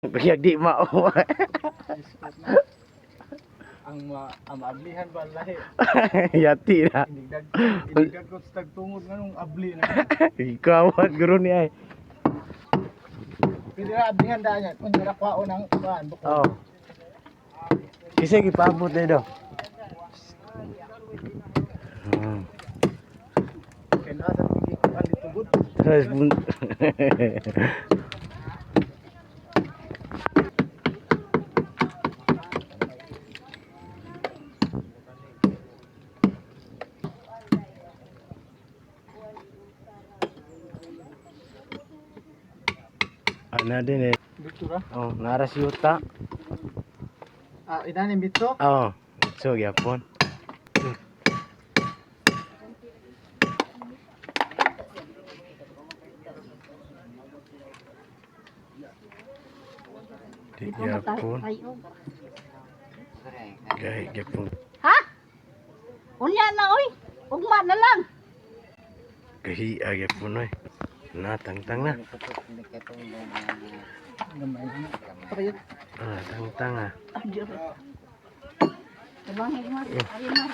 Kaya di mao. Ang maablihan ba lahi? Yati na. Inigdag ko sa tagtungod nganong abli na. Ikaw at guro ni ay. Pwede na ablihan daan yan. Kung nakwao ng kuhaan, buko. Oh. Kasi gipabot na daw. Kaya nasa tigikuan dito bud. Terus bun. Ana din eh. Dito ra? Oh, naras yuta. Inanim dito? Oh, so yapon. Di yapon. Gay yapon. Ha? Unya na oy. Ugma na lang. Gahi yapon oy. Na tang-tang na. Ah, tang-tang ah. Tabangin mo. Ayun na.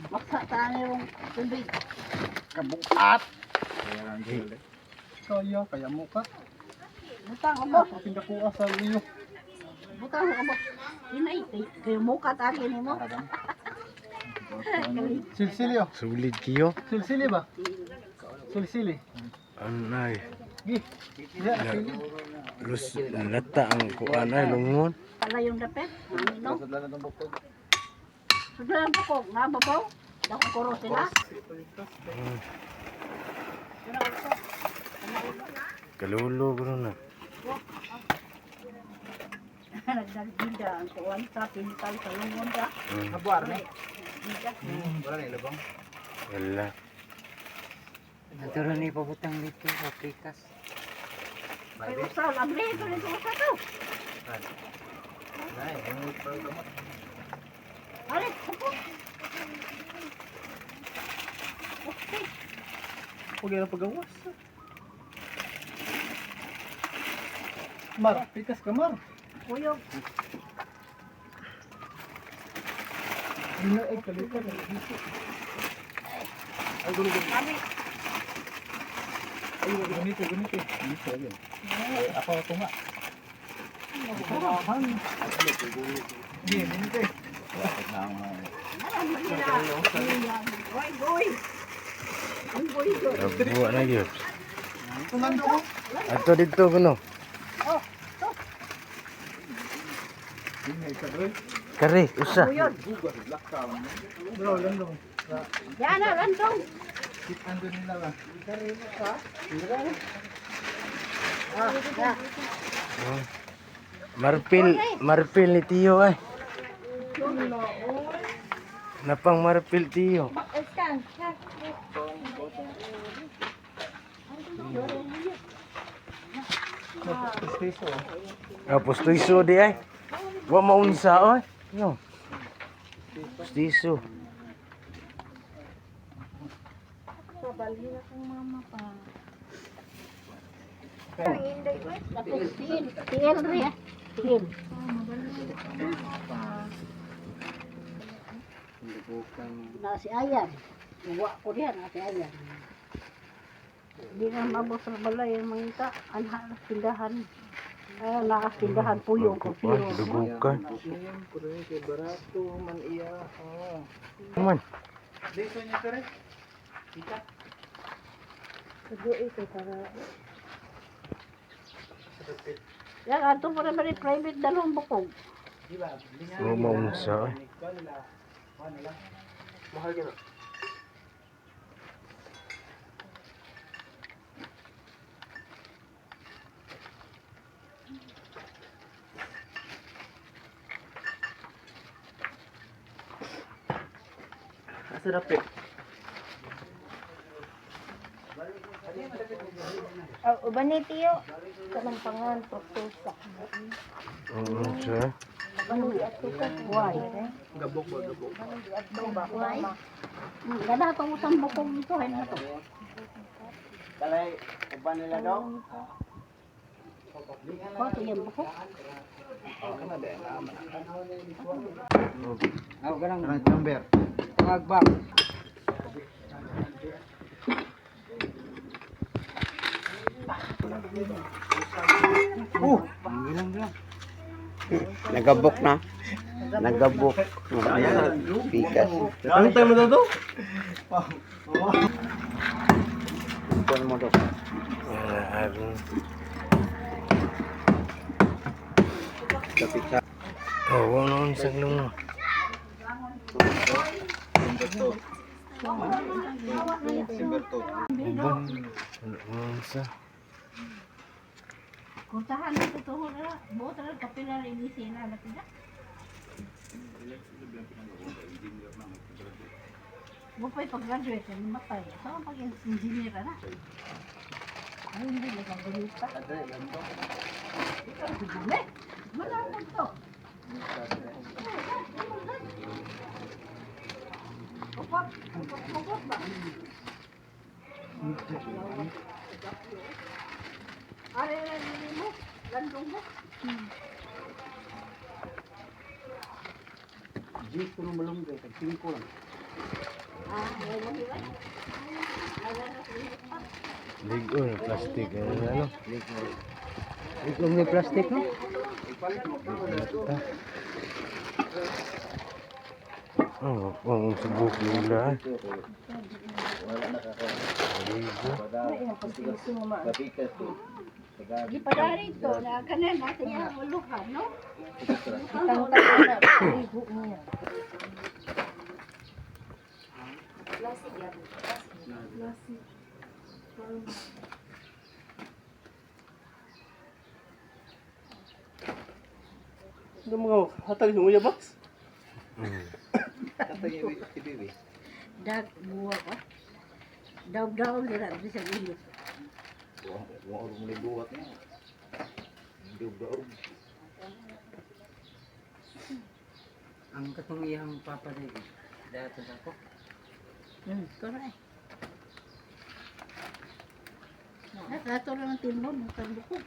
Maksa tayo yung tubig. Kabukat. Kaya mo ka. Butang abo. Kapinda ko sa iyo. Butang abo. Inay. Kayo muka tagin mo. Silsilyo. Sulit kiyo. Silsili ba? Silsili. Anay. Gi. Ya, Lus lata ang kuan ay lungon. Pala yung dapet. Ano? Sadla na bukod. Sudah po ko. Nga ba po? Dako kuro sila. Kalulo guro na. Nagdagdida ang kuwan sa pintal sa lungon ka. Nabuar ni. Wala na ilabang. Wala. Naturo ni pabutang dito sa prikas. Ay usal. Abli ito nito usa to. Alis. Upo. Okay. Huwag yan ang pagawas. Mar, pikas ka Mar. Kuyog. Dino ay kalikan. Ay gulo gulo. Kami. Ay ganito. Ganito yun. Ako nga. Hindi, ganito. Boy, boy. Ang boy ko. Buwa na gyud. Kung nando ko. Ato dito kuno. Kare usa. Kuyog. Bro, landong. Yan na, random. Ando nila lang. Oh. Marpil ni Tiyo ay. Napang marpil Tiyo. Piso. Pustiso di ay. Wa maunsa oy. Yo. Pustiso. Pabalhin akong mama pa. Tapos tiin. Tiin rin ya. Tiin. Na si Ayan. Uwa ko diyan na si Ayan. Hindi na mabos sa balay yung mga anha tindahan. Ay, nakatindahan puyo ko. Dugukan. Siyempre, kay barato man iya. Man. Dito niya kare. Kudu ito para. Yan, ato po na bali private dalawang bukog. Wa maunsa ay. Mahal ka na. Asa dapit? Uban ni Tiyo, kalampangan, pagtusak. Sa. Ano di ato ka? Why? Gabok ba, gabok. Ato ba? Why? Gana itong usang bukog ito. Ay na ito. Kalay, uban nila daw? Kuha yan buko. Ako ganang number. magbak. Bilang. Nagabok na. Nagabok. Pikas. Anong time mo daw to? Ipon mo daw. Kapit sa. Oh, wala sa nung. Sa Kuntahan na ito tuhon na. Buot na kapila rin ni sila na tidak. Bupay pag-graduate, namatay. Saan ang pag-engineer na? Ay, hindi na kang ganita. Ikaw si Bule. Malamag to. Pupot ba? Are mo, landong mo. Jeep ko nung malunggay, tag-5 lang. Ngayon hiway. ligo na plastic ano? Itlog may plastic, no? Oh, ang subok nila. Di pa dari ito, na kanan natin yung uluhan, no? Ano mga hatag yung uya box? Dag, buwa ko. Daw-daw nila, bisa ulo. Ang katong iyang papa David. Dato ako. Correct. Nakato lang ang timon, ang bukod.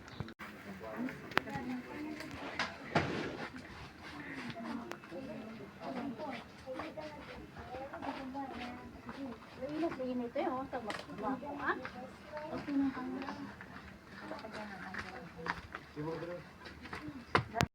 Init eh, oh, tabak ko,